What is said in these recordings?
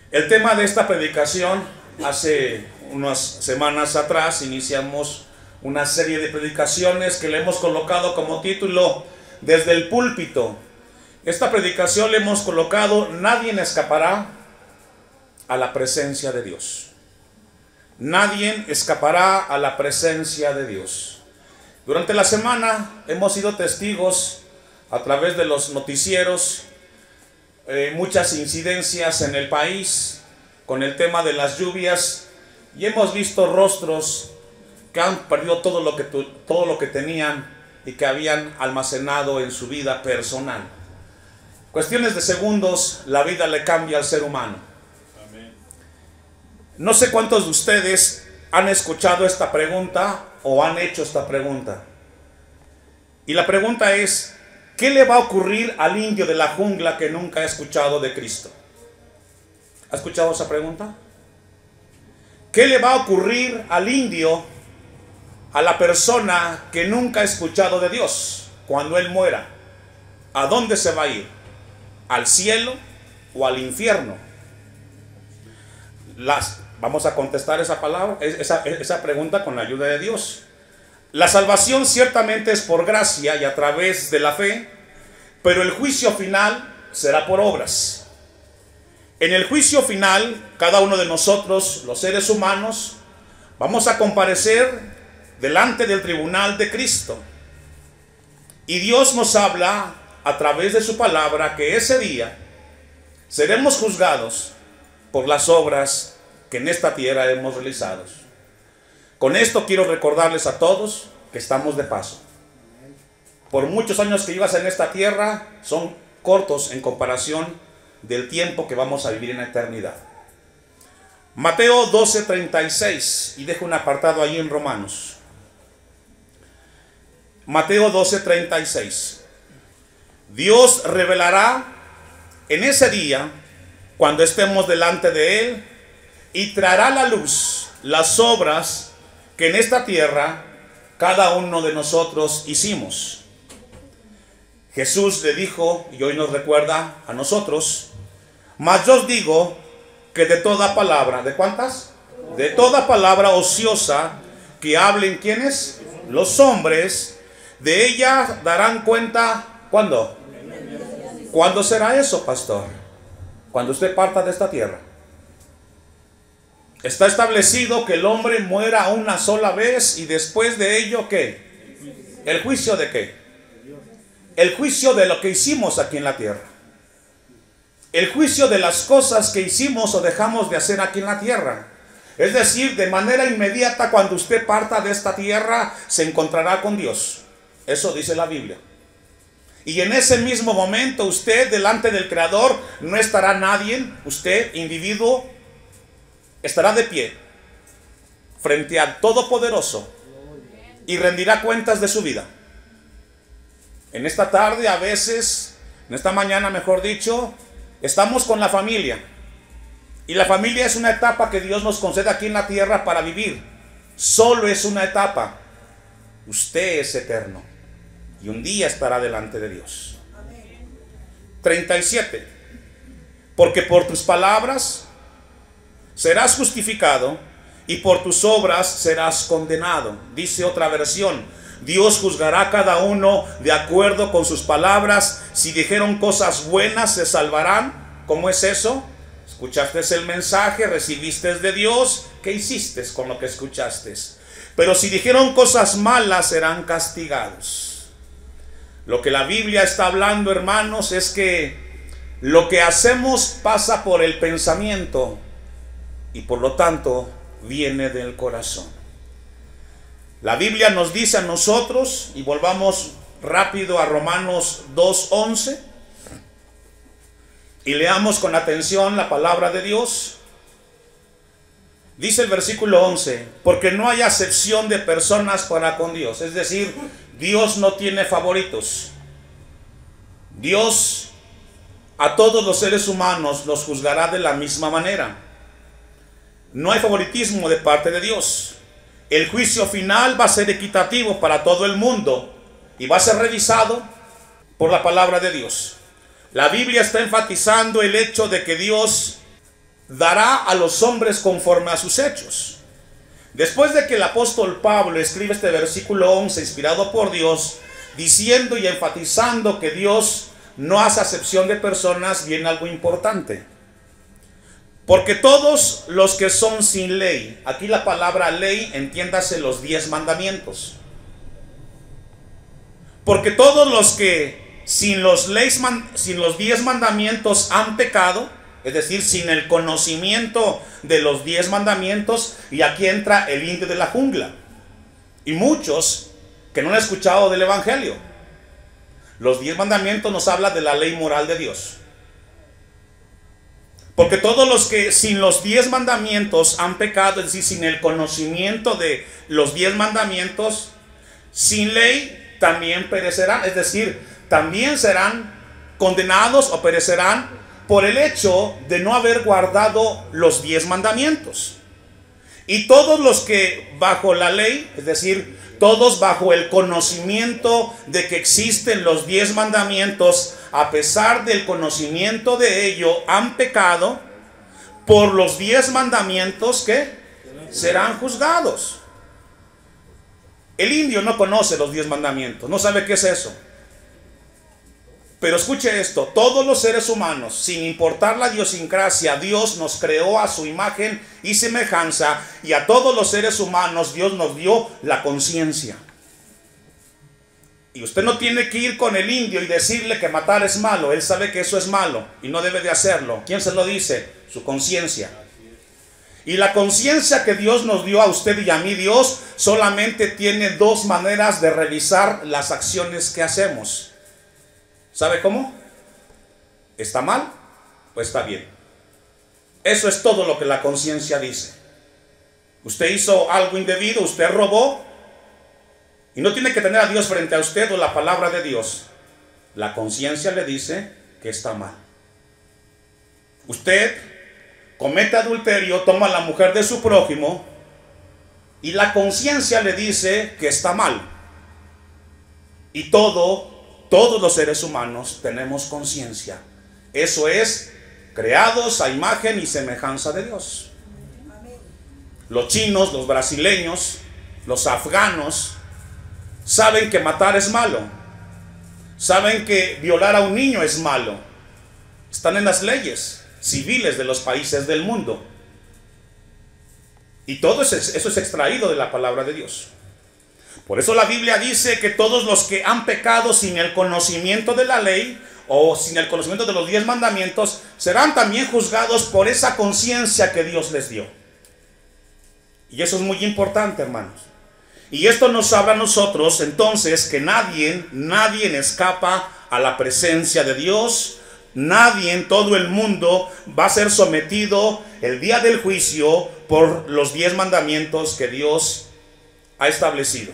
El tema de esta predicación, hace unas semanas atrás iniciamos una serie de predicaciones que le hemos colocado como título Desde el púlpito. Esta predicación le hemos colocado: nadie escapará a la presencia de Dios. Nadie escapará a la presencia de Dios. Durante la semana hemos sido testigos a través de los noticieros, muchas incidencias en el país con el tema de las lluvias, y hemos visto rostros que han perdido todo lo que tenían y que habían almacenado en su vida personal. Cuestiones de segundos, la vida le cambia al ser humano. Amén. No sé cuántos de ustedes han escuchado esta pregunta o han hecho esta pregunta. Y la pregunta es: ¿qué le va a ocurrir al indio de la jungla que nunca ha escuchado de Cristo? ¿Ha escuchado esa pregunta? ¿Qué le va a ocurrir al indio, a la persona que nunca ha escuchado de Dios, cuando él muera? ¿A dónde se va a ir? ¿Al cielo o al infierno? Vamos a contestar esa pregunta con la ayuda de Dios. La salvación ciertamente es por gracia y a través de la fe, pero el juicio final será por obras. En el juicio final, cada uno de nosotros, los seres humanos, vamos a comparecer delante del tribunal de Cristo. Y Dios nos habla a través de su palabra que ese día seremos juzgados por las obras que en esta tierra hemos realizado. Con esto quiero recordarles a todos que estamos de paso. Por muchos años que vivas en esta tierra son cortos en comparación del tiempo que vamos a vivir en la eternidad. Mateo 12:36, y dejo un apartado ahí en Romanos. Mateo 12:36. Dios revelará en ese día, cuando estemos delante de Él, y traerá a la luz las obras que en esta tierra cada uno de nosotros hicimos. Jesús le dijo, y hoy nos recuerda a nosotros: mas yo os digo que de toda palabra, ¿de cuántas? De toda palabra ociosa que hablen, ¿quiénes? Los hombres, de ella darán cuenta. ¿Cuándo? ¿Cuándo será eso, pastor? Cuando usted parta de esta tierra. Está establecido que el hombre muera una sola vez, y después de ello, ¿qué? ¿El juicio de qué? El juicio de lo que hicimos aquí en la tierra. El juicio de las cosas que hicimos o dejamos de hacer aquí en la tierra. Es decir, de manera inmediata, cuando usted parta de esta tierra, se encontrará con Dios. Eso dice la Biblia. Y en ese mismo momento, usted delante del Creador no estará nadie. Usted, individuo, estará de pie frente al Todopoderoso y rendirá cuentas de su vida. En esta tarde, a veces, en esta mañana mejor dicho, estamos con la familia. Y la familia es una etapa que Dios nos concede aquí en la tierra para vivir. Solo es una etapa. Usted es eterno y un día estará delante de Dios. 37. Porque por tus palabras serás justificado y por tus obras serás condenado. Dice otra versión: Dios juzgará a cada uno de acuerdo con sus palabras. Si dijeron cosas buenas, se salvarán. ¿Cómo es eso? Escuchaste el mensaje, recibiste de Dios. ¿Qué hiciste con lo que escuchaste? Pero si dijeron cosas malas, serán castigados. Lo que la Biblia está hablando, hermanos, es que lo que hacemos pasa por el pensamiento y por lo tanto viene del corazón. La Biblia nos dice a nosotros, y volvamos rápido a Romanos 2:11 y leamos con atención la palabra de Dios. Dice el versículo 11: porque no hay acepción de personas para con Dios. Es decir, Dios no tiene favoritos. Dios a todos los seres humanos los juzgará de la misma manera. No hay favoritismo de parte de Dios. El juicio final va a ser equitativo para todo el mundo y va a ser revisado por la palabra de Dios. La Biblia está enfatizando el hecho de que Dios dará a los hombres conforme a sus hechos. Después de que el apóstol Pablo escribe este versículo 11, inspirado por Dios, diciendo y enfatizando que Dios no hace acepción de personas, viene algo importante. Porque todos los que son sin ley, aquí la palabra ley, entiéndase los 10 mandamientos. Porque todos los que sin los 10 mandamientos han pecado, es decir, sin el conocimiento de los 10 mandamientos, y aquí entra el indio de la jungla. Y muchos que no han escuchado del evangelio. Los 10 mandamientos nos habla de la ley moral de Dios. Porque todos los que sin los 10 mandamientos han pecado, es decir, sin el conocimiento de los 10 mandamientos, sin ley también perecerán, es decir, también serán condenados o perecerán por el hecho de no haber guardado los 10 mandamientos. Y todos los que bajo la ley, es decir, todos bajo el conocimiento de que existen los 10 mandamientos, a pesar del conocimiento de ello, han pecado por los 10 mandamientos que serán juzgados. El indio no conoce los 10 mandamientos, no sabe qué es eso. Pero escuche esto, todos los seres humanos, sin importar la idiosincrasia, Dios nos creó a su imagen y semejanza, y a todos los seres humanos Dios nos dio la conciencia. Y usted no tiene que ir con el indio y decirle que matar es malo, él sabe que eso es malo y no debe de hacerlo. ¿Quién se lo dice? Su conciencia. Y la conciencia que Dios nos dio a usted y a mí, Dios solamente tiene 2 maneras de revisar las acciones que hacemos. ¿Sabe cómo? ¿Está mal o está bien? Eso es todo lo que la conciencia dice. Usted hizo algo indebido, usted robó, y no tiene que tener a Dios frente a usted o la palabra de Dios. La conciencia le dice que está mal. Usted comete adulterio, toma a la mujer de su prójimo, y la conciencia le dice que está mal. Y todos los seres humanos tenemos conciencia. Eso es, creados a imagen y semejanza de Dios. Los chinos, los brasileños, los afganos saben que matar es malo. Saben que violar a un niño es malo. Están en las leyes civiles de los países del mundo. Y todo eso es extraído de la palabra de Dios. Por eso la Biblia dice que todos los que han pecado sin el conocimiento de la ley o sin el conocimiento de los 10 mandamientos serán también juzgados por esa conciencia que Dios les dio. Y eso es muy importante, hermanos. Y esto nos habla a nosotros entonces que nadie escapa a la presencia de Dios. Nadie en todo el mundo va a ser sometido el día del juicio por los 10 mandamientos que Dios ha establecido.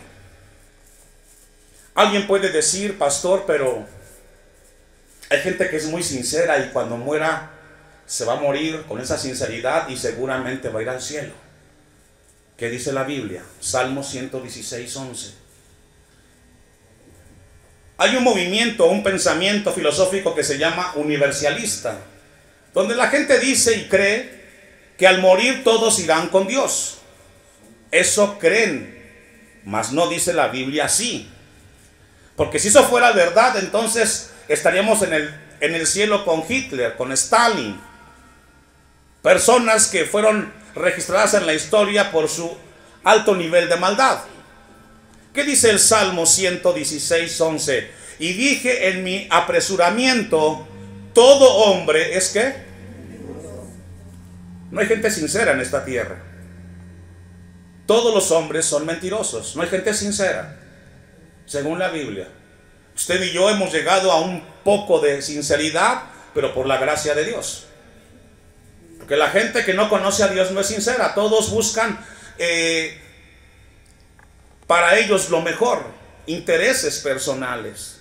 Alguien puede decir, pastor, pero hay gente que es muy sincera y cuando muera se va a morir con esa sinceridad y seguramente va a ir al cielo. ¿Qué dice la Biblia? Salmo 116, 11. Hay un movimiento, un pensamiento filosófico que se llama universalista, donde la gente dice y cree que al morir todos irán con Dios. Eso creen, mas no dice la Biblia así. Porque si eso fuera verdad, entonces estaríamos en el cielo con Hitler, con Stalin. Personas que fueron registradas en la historia por su alto nivel de maldad. ¿Qué dice el Salmo 116, 11? Y dije en mi apresuramiento, todo hombre es que no hay gente sincera en esta tierra. Todos los hombres son mentirosos. No hay gente sincera, según la Biblia. Usted y yo hemos llegado a un poco de sinceridad, pero por la gracia de Dios. Porque la gente que no conoce a Dios no es sincera. Todos buscan para ellos lo mejor, intereses personales.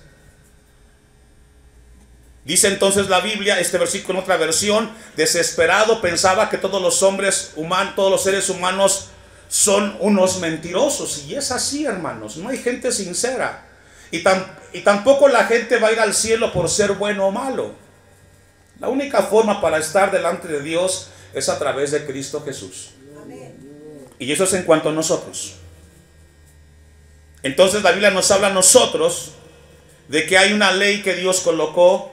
Dice entonces la Biblia, este versículo en otra versión, desesperado pensaba que todos los hombres humanos, todos los seres humanos son unos mentirosos. Y es así, hermanos, no hay gente sincera. Y tampoco la gente va a ir al cielo por ser bueno o malo. La única forma para estar delante de Dios es a través de Cristo Jesús. Y eso es en cuanto a nosotros. Entonces la Biblia nos habla a nosotros de que hay una ley que Dios colocó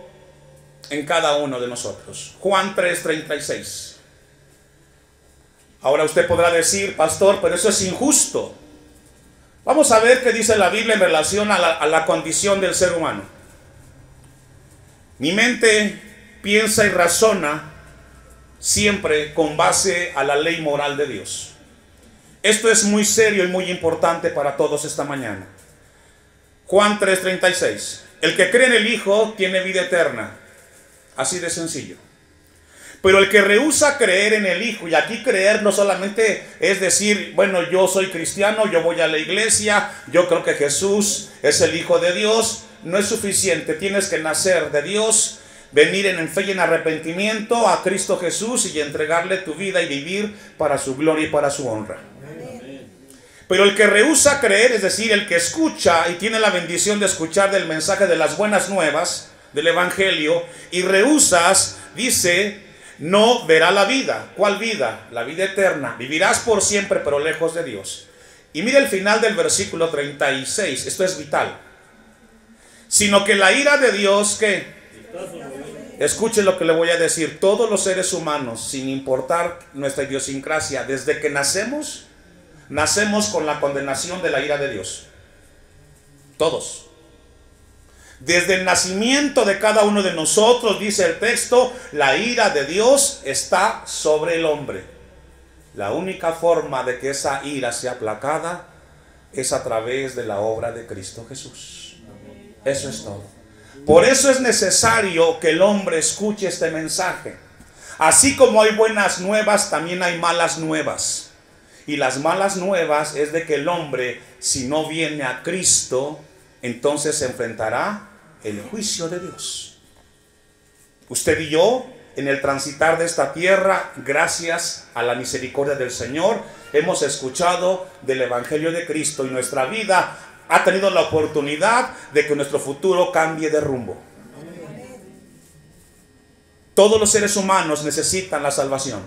en cada uno de nosotros. Juan 3:36. Ahora usted podrá decir, pastor, pero eso es injusto. Vamos a ver qué dice la Biblia en relación a la condición del ser humano. Mi mente piensa y razona siempre con base a la ley moral de Dios. Esto es muy serio y muy importante para todos esta mañana. Juan 3:36. El que cree en el Hijo tiene vida eterna. Así de sencillo. Pero el que rehúsa creer en el Hijo, y aquí creer no solamente es decir, bueno, yo soy cristiano, yo voy a la iglesia, yo creo que Jesús es el Hijo de Dios, no es suficiente. Tienes que nacer de Dios, venir en fe y en arrepentimiento a Cristo Jesús y entregarle tu vida y vivir para su gloria y para su honra. Pero el que rehúsa creer, es decir, el que escucha y tiene la bendición de escuchar del mensaje de las buenas nuevas, del Evangelio, y rehusas, dice, no verá la vida. ¿Cuál vida? La vida eterna. Vivirás por siempre, pero lejos de Dios. Y mire el final del versículo 36, esto es vital. Sino que la ira de Dios, ¿qué? Escuche lo que le voy a decir. Todos los seres humanos, sin importar nuestra idiosincrasia, desde que nacemos con la condenación de la ira de Dios. Todos. Desde el nacimiento de cada uno de nosotros, dice el texto, la ira de Dios está sobre el hombre. La única forma de que esa ira sea aplacada es a través de la obra de Cristo Jesús. Eso es todo. Por eso es necesario que el hombre escuche este mensaje. Así como hay buenas nuevas, también hay malas nuevas. Y las malas nuevas es de que el hombre, si no viene a Cristo, entonces se enfrentará el juicio de Dios. Usted y yo, en el transitar de esta tierra, gracias a la misericordia del Señor, hemos escuchado del Evangelio de Cristo y nuestra vida ha tenido la oportunidad de que nuestro futuro cambie de rumbo. Todos los seres humanos necesitan la salvación,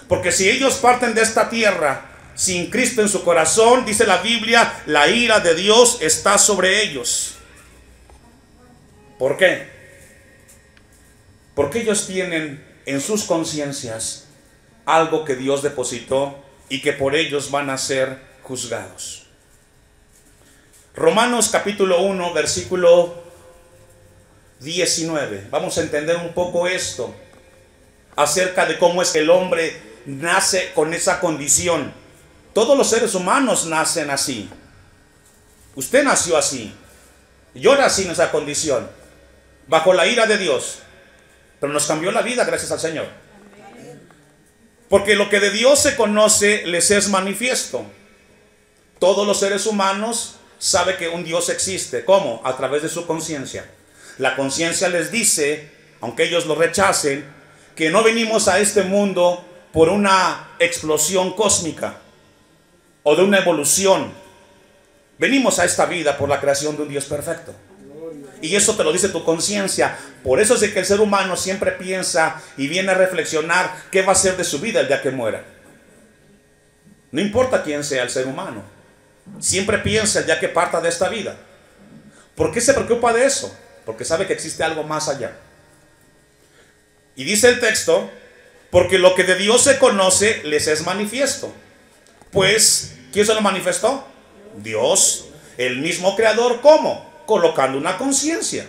porque si ellos parten de esta tierra sin Cristo en su corazón, dice la Biblia, la ira de Dios está sobre ellos. ¿Por qué? Porque ellos tienen en sus conciencias algo que Dios depositó y que por ellos van a ser juzgados. Romanos capítulo 1, versículo 19. Vamos a entender un poco esto acerca de cómo es que el hombre nace con esa condición. Todos los seres humanos nacen así. Usted nació así. Yo nací en esa condición, bajo la ira de Dios. Pero nos cambió la vida gracias al Señor. Porque lo que de Dios se conoce les es manifiesto. Todos los seres humanos saben que un Dios existe. ¿Cómo? A través de su conciencia. La conciencia les dice, aunque ellos lo rechacen, que no venimos a este mundo por una explosión cósmica o de una evolución. Venimos a esta vida por la creación de un Dios perfecto. Y eso te lo dice tu conciencia. Por eso es de que el ser humano siempre piensa y viene a reflexionar qué va a ser de su vida el día que muera. No importa quién sea el ser humano, siempre piensa el día que parta de esta vida. ¿Por qué se preocupa de eso? Porque sabe que existe algo más allá. Y dice el texto, porque lo que de Dios se conoce les es manifiesto. Pues, ¿quién se lo manifestó? Dios, el mismo creador. ¿Cómo? Colocando una conciencia.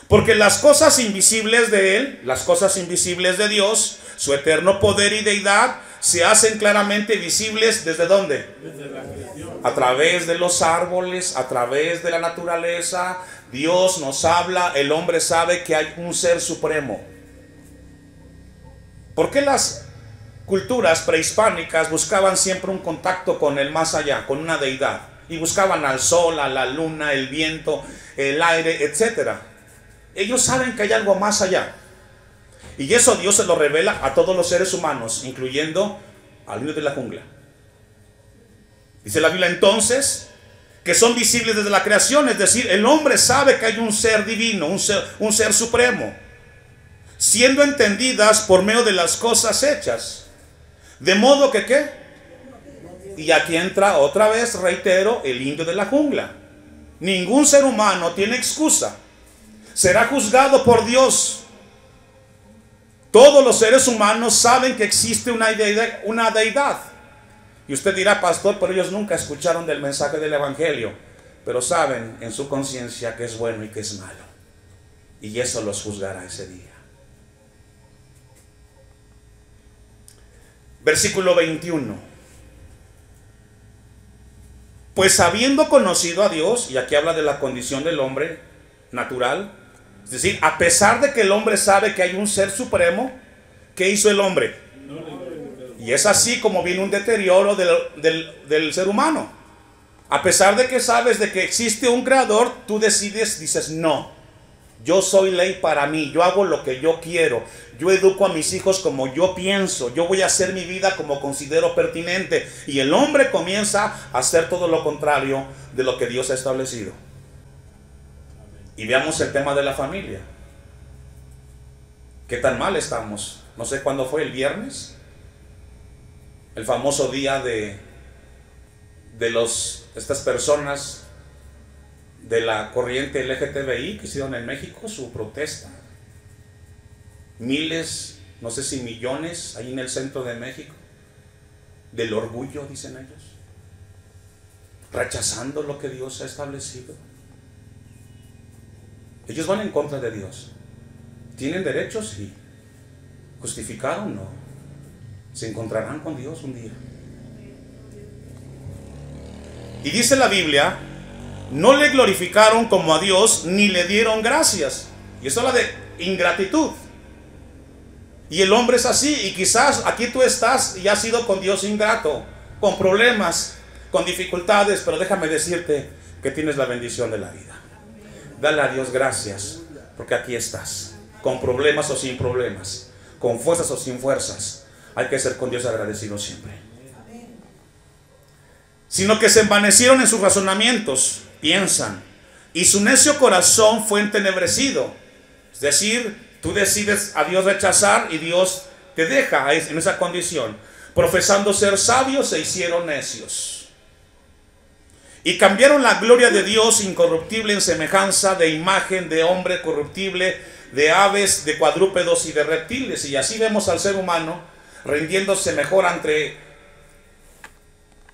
Porque las cosas invisibles de Él, las cosas invisibles de Dios, su eterno poder y deidad, se hacen claramente visibles. ¿Desde dónde? Desde la creación. A través de los árboles, a través de la naturaleza. Dios nos habla, el hombre sabe que hay un ser supremo. ¿Por qué las culturas prehispánicas buscaban siempre un contacto con el más allá, con una deidad? Y buscaban al sol, a la luna, el viento, el aire, etc. Ellos saben que hay algo más allá. Y eso Dios se lo revela a todos los seres humanos, incluyendo al niño de la jungla. Dice la Biblia entonces que son visibles desde la creación, es decir, el hombre sabe que hay un ser divino, un ser supremo, siendo entendidas por medio de las cosas hechas. De modo que, ¿qué? Y aquí entra otra vez, reitero, el indio de la jungla. Ningún ser humano tiene excusa. Será juzgado por Dios. Todos los seres humanos saben que existe una deidad. Y usted dirá, pastor, pero ellos nunca escucharon del mensaje del evangelio. Pero saben en su conciencia que es bueno y que es malo. Y eso los juzgará ese día. Versículo 21. Pues habiendo conocido a Dios, y aquí habla de la condición del hombre natural, es decir, a pesar de que el hombre sabe que hay un ser supremo, ¿qué hizo el hombre? Y es así como viene un deterioro del ser humano. A pesar de que sabes de que existe un creador, tú dices, no, yo soy ley para mí, yo hago lo que yo quiero, yo educo a mis hijos como yo pienso, yo voy a hacer mi vida como considero pertinente. Y el hombre comienza a hacer todo lo contrario de lo que Dios ha establecido. Y veamos el tema de la familia. ¿Qué tan mal estamos? No sé cuándo fue, el viernes, el famoso día de estas personas de la corriente LGTBI que hicieron en México su protesta. Miles, no sé si millones, ahí en el centro de México, del orgullo, dicen ellos, rechazando lo que Dios ha establecido. Ellos van en contra de Dios. ¿Tienen derechos? Sí. ¿Justificaron? No. Se encontrarán con Dios un día. Y dice la Biblia, no le glorificaron como a Dios, ni le dieron gracias. Y eso habla de ingratitud. Y el hombre es así. Y quizás aquí tú estás y has sido con Dios ingrato, con problemas, con dificultades. Pero déjame decirte que tienes la bendición de la vida. Dale a Dios gracias, porque aquí estás, con problemas o sin problemas, con fuerzas o sin fuerzas. Hay que ser con Dios agradecido siempre. Sino que se envanecieron en sus razonamientos, piensan, y su necio corazón fue entenebrecido. Es decir, tú decides a Dios rechazar y Dios te deja en esa condición. Profesando ser sabios, se hicieron necios. Y cambiaron la gloria de Dios incorruptible en semejanza de imagen de hombre corruptible, de aves, de cuadrúpedos y de reptiles. Y así vemos al ser humano rindiéndose mejor ante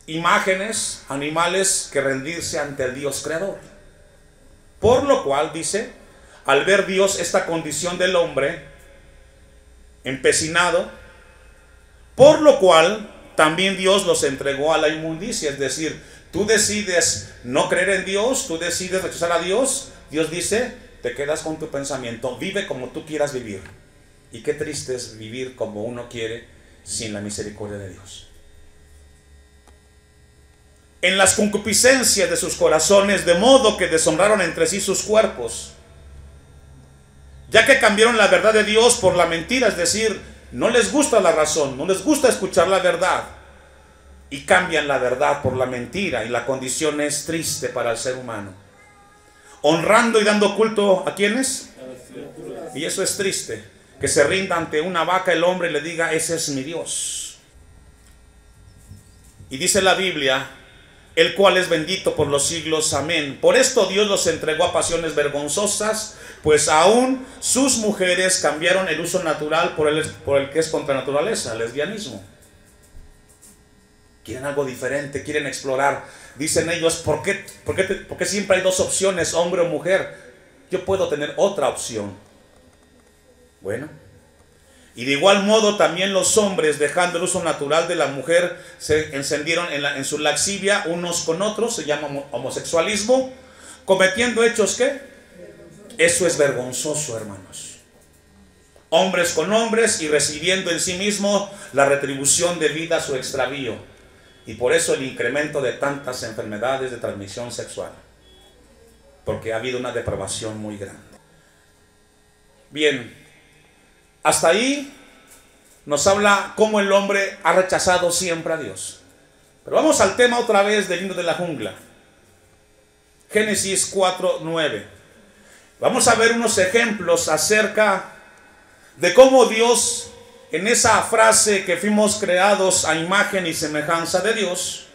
imágenes, animales, que rendirse ante el Dios creador. Por lo cual, dice, al ver Dios esta condición del hombre empecinado, por lo cual también Dios los entregó a la inmundicia. Es decir, tú decides no creer en Dios, tú decides rechazar a Dios. Dios dice, te quedas con tu pensamiento, vive como tú quieras vivir. Y qué triste es vivir como uno quiere sin la misericordia de Dios. En las concupiscencias de sus corazones, de modo que deshonraron entre sí sus cuerpos, ya que cambiaron la verdad de Dios por la mentira. Es decir, no les gusta la razón, no les gusta escuchar la verdad, y cambian la verdad por la mentira. Y la condición es triste para el ser humano. Honrando y dando culto, ¿a quiénes? Y eso es triste, que se rinda ante una vaca el hombre y le diga, ese es mi Dios. Y dice la Biblia, el cual es bendito por los siglos, amén. Por esto Dios los entregó a pasiones vergonzosas, pues aún sus mujeres cambiaron el uso natural por el que es contra naturaleza, el lesbianismo. Quieren algo diferente, quieren explorar. Dicen ellos, ¿por qué siempre hay dos opciones, hombre o mujer? Yo puedo tener otra opción. Bueno, y de igual modo también los hombres, dejando el uso natural de la mujer, se encendieron en su lascivia unos con otros, se llama homosexualismo, cometiendo hechos ¿qué? Eso es vergonzoso, hermanos. Hombres con hombres y recibiendo en sí mismo la retribución debida a su extravío. Y por eso el incremento de tantas enfermedades de transmisión sexual, porque ha habido una depravación muy grande. Bien, hasta ahí nos habla cómo el hombre ha rechazado siempre a Dios. Pero vamos al tema otra vez del indio de la jungla. Génesis 4:9. Vamos a ver unos ejemplos acerca de cómo Dios, en esa frase que fuimos creados a imagen y semejanza de Dios,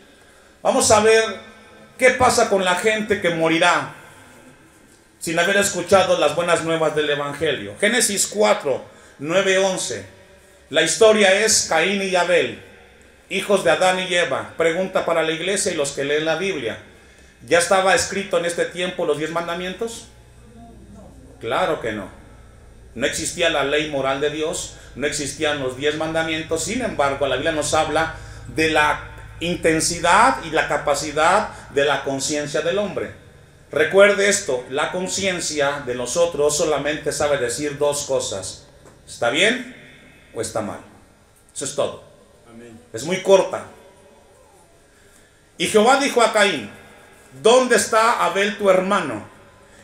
vamos a ver qué pasa con la gente que morirá sin haber escuchado las buenas nuevas del Evangelio. Génesis 4, 9, 11. La historia es Caín y Abel, hijos de Adán y Eva. Pregunta para la iglesia y los que leen la Biblia: ¿ya estaba escrito en este tiempo los 10 mandamientos? Claro que no. No existía la ley moral de Dios, no existían los 10 mandamientos. Sin embargo, la Biblia nos habla de la intensidad y la capacidad de la conciencia del hombre. Recuerde esto: la conciencia de nosotros solamente sabe decir dos cosas: ¿está bien o está mal? Eso es todo. Amén. Es muy corta. Y Jehová dijo a Caín: ¿dónde está Abel tu hermano?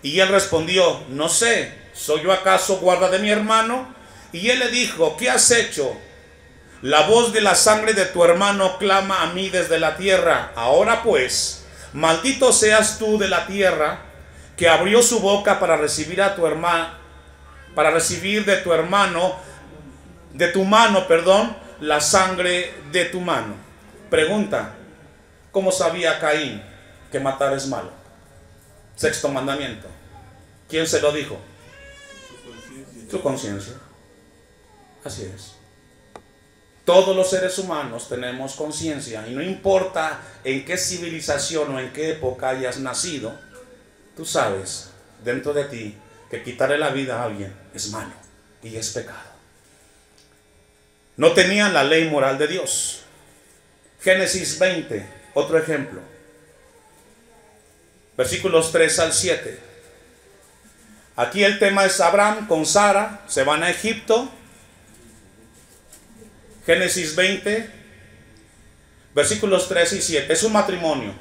Y él respondió: no sé, ¿soy yo acaso guarda de mi hermano? Y él le dijo: ¿qué has hecho? La voz de la sangre de tu hermano clama a mí desde la tierra. Ahora pues, maldito seas tú de la tierra, que abrió su boca para recibir a tu hermano, para recibir de tu hermano, de tu mano, perdón, la sangre de tu mano. Pregunta: ¿cómo sabía Caín que matar es malo? Sexto mandamiento. ¿Quién se lo dijo? Su conciencia. Así es. Todos los seres humanos tenemos conciencia, y no importa en qué civilización o en qué época hayas nacido, tú sabes dentro de ti que quitarle la vida a alguien es malo y es pecado. No tenían la ley moral de Dios. Génesis 20, otro ejemplo. Versículos 3 al 7. Aquí el tema es Abraham con Sara, se van a Egipto. Génesis 20, versículos 3 y 7. Es un matrimonio,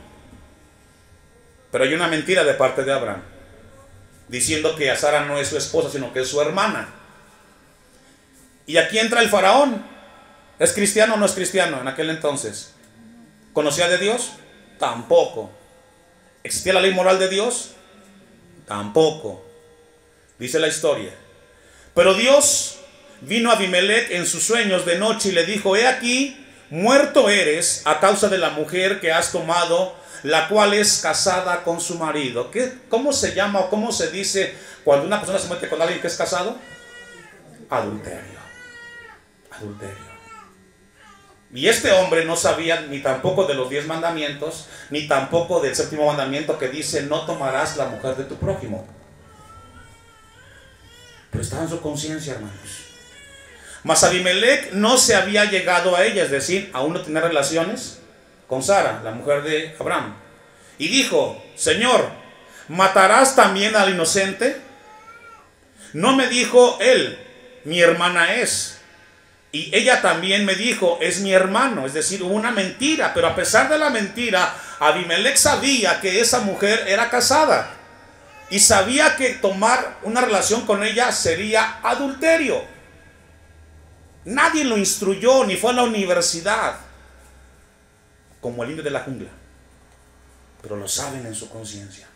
pero hay una mentira de parte de Abraham, diciendo que a Sara no es su esposa, sino que es su hermana. Y aquí entra el faraón. ¿Es cristiano o no es cristiano en aquel entonces? ¿Conocía de Dios? Tampoco. ¿Existía la ley moral de Dios? Tampoco. Dice la historia: pero Dios vino a Abimelech en sus sueños de noche y le dijo: he aquí, muerto eres a causa de la mujer que has tomado, la cual es casada con su marido. ¿Cómo se llama o cómo se dice cuando una persona se mete con alguien que es casado? Adulterio. Adulterio. Y este hombre no sabía ni tampoco de los 10 mandamientos, ni tampoco del séptimo mandamiento que dice: no tomarás la mujer de tu prójimo. Pero estaba en su conciencia, hermanos. Mas Abimelech no se había llegado a ella, es decir, aún no tenía relaciones con Sara, la mujer de Abraham. Y dijo: Señor, ¿matarás también al inocente? No me dijo él: mi hermana es. Y ella también me dijo: es mi hermano. Es decir, hubo una mentira, pero a pesar de la mentira, Abimelech sabía que esa mujer era casada. Y sabía que tomar una relación con ella sería adulterio. Nadie lo instruyó, ni fue a la universidad, como el indio de la jungla, pero lo saben en su conciencia.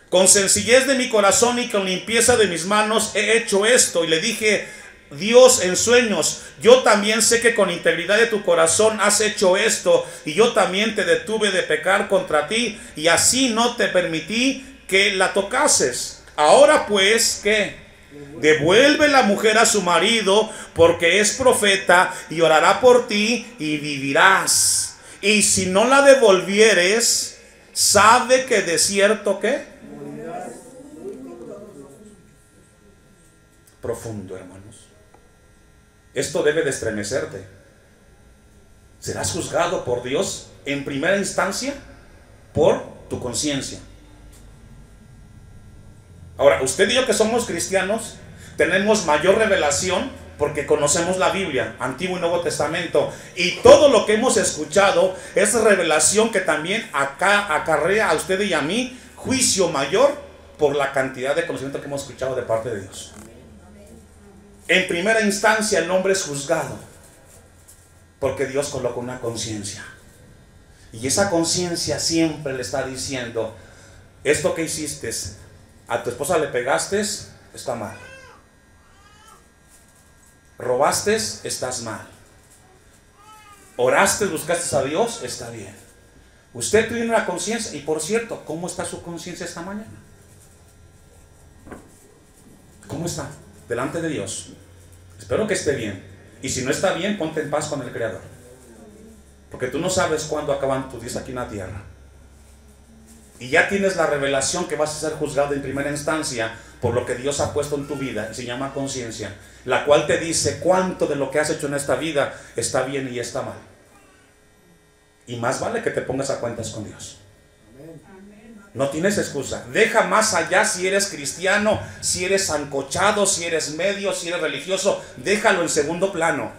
Con sencillez de mi corazón y con limpieza de mis manos he hecho esto. Y le dije: Dios, en sueños, yo también sé que con integridad de tu corazón has hecho esto, y yo también te detuve de pecar contra ti, y así no te permití que la tocases. Ahora pues, ¿qué? Devuelve la mujer a su marido, porque es profeta, y orará por ti, y vivirás. Y si no la devolvieres, sabe que de cierto, ¿qué? Profundo, hermanos. Esto debe de estremecerte. Serás juzgado por Dios en primera instancia por tu conciencia. Ahora, usted y yo que somos cristianos tenemos mayor revelación porque conocemos la Biblia, Antiguo y Nuevo Testamento, y todo lo que hemos escuchado es revelación que también acarrea a usted y a mí juicio mayor por la cantidad de conocimiento que hemos escuchado de parte de Dios. En primera instancia el hombre es juzgado porque Dios coloca una conciencia, y esa conciencia siempre le está diciendo: esto que hiciste, a tu esposa le pegaste, está mal. Robaste, estás mal. Oraste, buscaste a Dios, está bien. Usted tiene una conciencia. Y por cierto, ¿cómo está su conciencia esta mañana? ¿Cómo está? Delante de Dios. Espero que esté bien. Y si no está bien, ponte en paz con el Creador. Porque tú no sabes cuándo acaban tus días aquí en la tierra. Y ya tienes la revelación que vas a ser juzgado en primera instancia por lo que Dios ha puesto en tu vida, y se llama conciencia, la cual te dice cuánto de lo que has hecho en esta vida está bien y está mal. Y más vale que te pongas a cuentas con Dios. No tienes excusa. Deja más allá si eres cristiano, si eres sancochado, si eres medio, si eres religioso. Déjalo en segundo plano.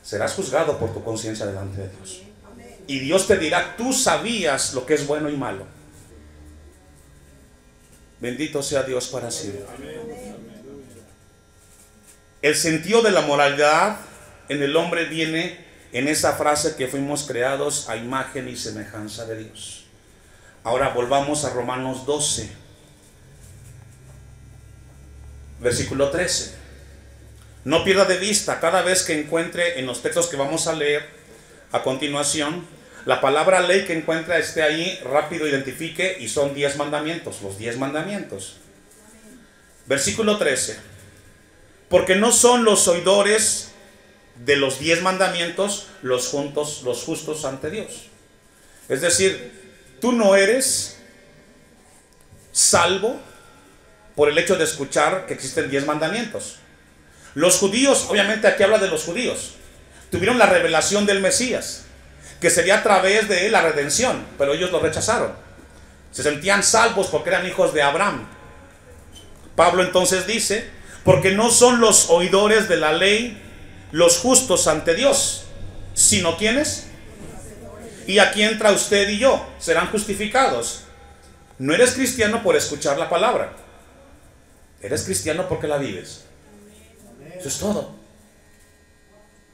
Serás juzgado por tu conciencia delante de Dios. Y Dios te dirá, tú sabías lo que es bueno y malo. Bendito sea Dios para siempre. El sentido de la moralidad en el hombre viene en esa frase que fuimos creados a imagen y semejanza de Dios. Ahora volvamos a Romanos 12, versículo 13. No pierda de vista cada vez que encuentre en los textos que vamos a leer a continuación, la palabra ley que encuentra esté ahí, rápido identifique, y son 10 mandamientos, los 10 mandamientos. Versículo 13. Porque no son los oidores de los 10 mandamientos los justos ante Dios. Es decir, tú no eres salvo por el hecho de escuchar que existen 10 mandamientos. Los judíos, obviamente aquí habla de los judíos, tuvieron la revelación del Mesías, que sería a través de él la redención, pero ellos lo rechazaron. Se sentían salvos porque eran hijos de Abraham. Pablo entonces dice, porque no son los oidores de la ley los justos ante Dios, sino ¿quiénes? Y aquí entra usted y yo, serán justificados. No eres cristiano por escuchar la palabra, eres cristiano porque la vives. Eso es todo.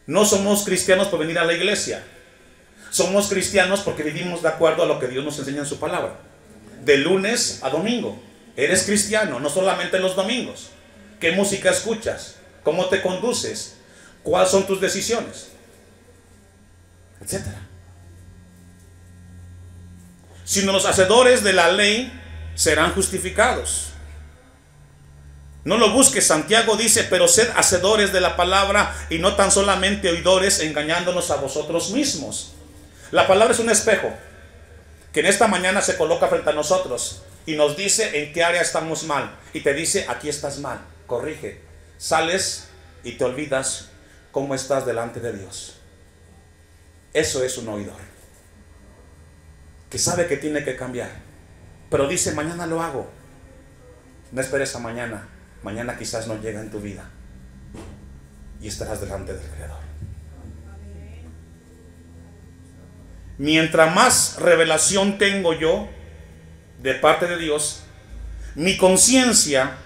No somos cristianos por venir a la iglesia, somos cristianos porque vivimos de acuerdo a lo que Dios nos enseña en su palabra, de lunes a domingo. Eres cristiano, no solamente los domingos. ¿Qué música escuchas? ¿Cómo te conduces? ¿Cuáles son tus decisiones? Etcétera. Sino los hacedores de la ley serán justificados. No lo busques. Santiago dice, pero sed hacedores de la palabra y no tan solamente oidores, engañándonos a vosotros mismos. La palabra es un espejo que en esta mañana se coloca frente a nosotros y nos dice en qué área estamos mal, y te dice, aquí estás mal, corrige. Sales y te olvidas cómo estás delante de Dios. Eso es un oidor que sabe que tiene que cambiar, pero dice, mañana lo hago. No esperes a mañana. Mañana quizás no llega en tu vida y estarás delante del Creador. Mientras más revelación tengo yo de parte de Dios, mi conciencia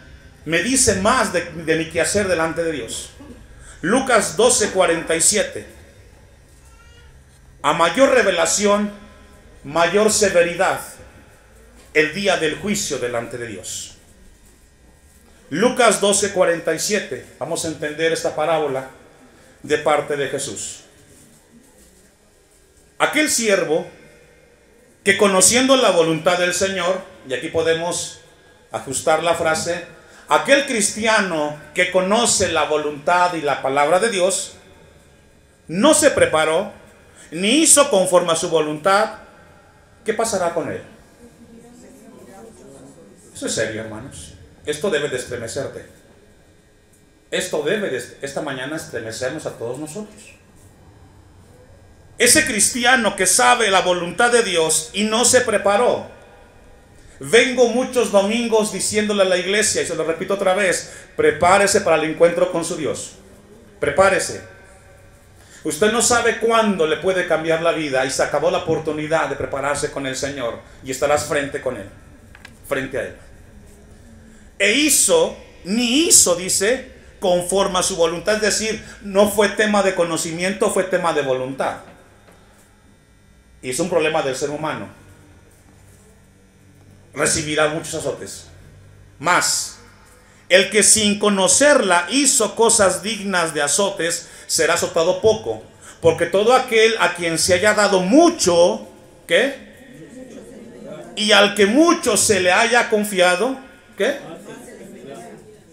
me dice más de mi quehacer delante de Dios. Lucas 12:47. A mayor revelación, mayor severidad el día del juicio delante de Dios. Lucas 12:47. Vamos a entender esta parábola de parte de Jesús. Aquel siervo que, conociendo la voluntad del Señor, y aquí podemos ajustar la frase, aquel cristiano que conoce la voluntad y la palabra de Dios, no se preparó ni hizo conforme a su voluntad, ¿qué pasará con él? Eso es serio, hermanos. Esto debe de estremecerte. Esto debe de esta mañana estremecernos a todos nosotros. Ese cristiano que sabe la voluntad de Dios y no se preparó. Vengo muchos domingos diciéndole a la iglesia, y se lo repito otra vez, prepárese para el encuentro con su Dios. Prepárese. Usted no sabe cuándo le puede cambiar la vida y se acabó la oportunidad de prepararse con el Señor y estarás frente con Él, frente a Él. E hizo, ni hizo, dice, conforme a su voluntad, es decir, no fue tema de conocimiento, fue tema de voluntad. Y es un problema del ser humano. Recibirá muchos azotes. Más, El que sin conocerla hizo cosas dignas de azotes, será azotado poco. Porque todo aquel a quien se haya dado mucho, ¿qué? Y al que mucho se le haya confiado, ¿qué?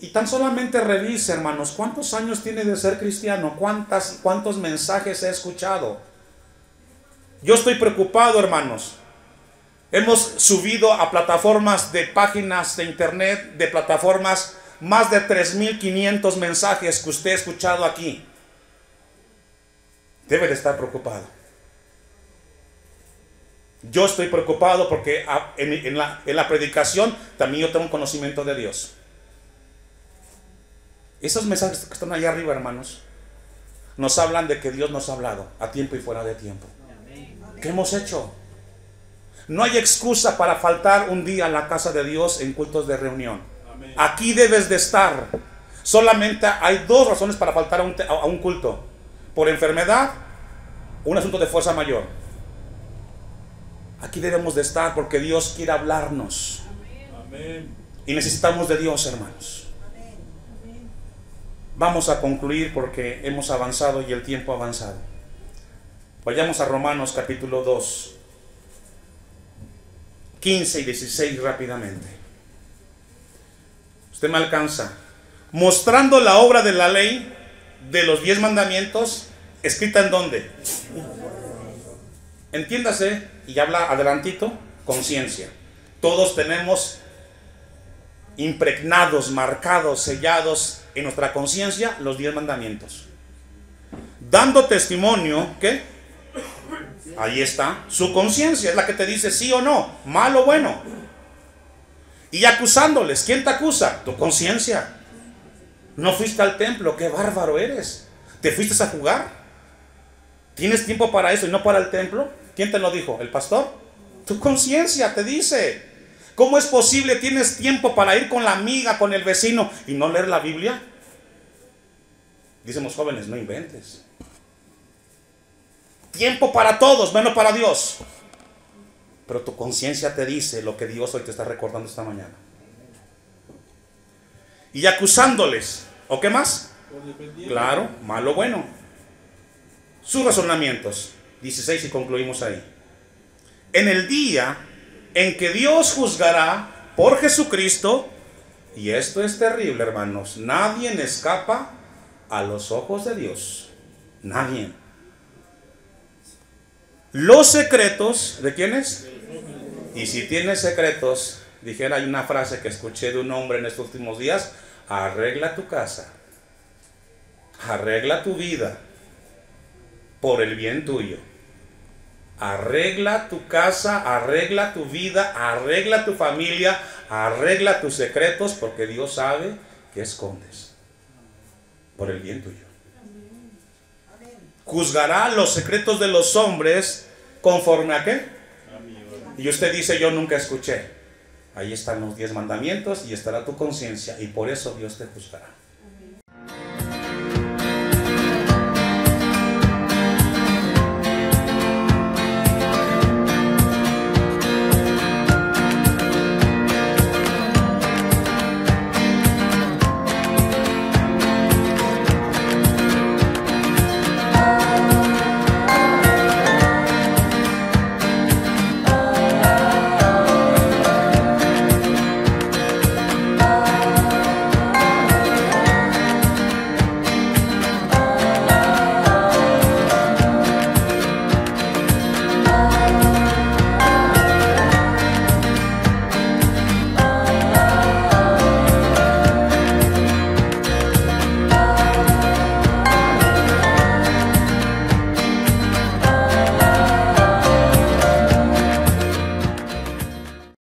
Y tan solamente revise, hermanos, ¿cuántos años tiene de ser cristiano? ¿Cuántos mensajes he escuchado? Yo estoy preocupado, hermanos. Hemos subido a plataformas de páginas de internet, de plataformas, más de 3.500 mensajes que usted ha escuchado aquí. Debe de estar preocupado. Yo estoy preocupado porque en la predicación también yo tengo un conocimiento de Dios. Esos mensajes que están allá arriba, hermanos, nos hablan de que Dios nos ha hablado a tiempo y fuera de tiempo. ¿Qué hemos hecho? No hay excusa para faltar un día a la casa de Dios en cultos de reunión. Aquí debes de estar. Solamente hay dos razones para faltar a un culto: por enfermedad o un asunto de fuerza mayor. Aquí debemos de estar porque Dios quiere hablarnos. Y necesitamos de Dios, hermanos. Vamos a concluir porque hemos avanzado y el tiempo ha avanzado. Vayamos a Romanos capítulo 2, 15 y 16 rápidamente. Usted me alcanza. Mostrando la obra de la ley de los 10 mandamientos, escrita en ¿dónde? Entiéndase, y habla adelantito, conciencia. Todos tenemos impregnados, marcados, sellados en nuestra conciencia los 10 mandamientos. Dando testimonio, ¿qué? Ahí está, su conciencia es la que te dice sí o no, malo o bueno. Y acusándoles, ¿quién te acusa? Tu conciencia. No fuiste al templo, qué bárbaro eres. ¿Te fuiste a jugar? ¿Tienes tiempo para eso y no para el templo? ¿Quién te lo dijo? ¿El pastor? Tu conciencia te dice. ¿Cómo es posible? ¿Tienes tiempo para ir con la amiga, con el vecino y no leer la Biblia? Dicen los jóvenes, no inventes. Tiempo para todos, menos para Dios. Pero tu conciencia te dice lo que Dios hoy te está recordando esta mañana. Y acusándoles, ¿o qué más? Claro, malo o bueno. Sus razonamientos. 16 y concluimos ahí. En el día en que Dios juzgará por Jesucristo, y esto es terrible, hermanos, nadie escapa a los ojos de Dios. Nadie. Los secretos, ¿de quiénes? Y si tienes secretos, dijera, hay una frase que escuché de un hombre en estos últimos días: arregla tu casa, arregla tu vida, por el bien tuyo. Arregla tu casa, arregla tu vida, arregla tu familia, arregla tus secretos, porque Dios sabe que escondes, por el bien tuyo. Juzgará los secretos de los hombres conforme a ¿qué? Y usted dice, yo nunca escuché. Ahí están los 10 mandamientos y estará tu conciencia, y por eso Dios te juzgará.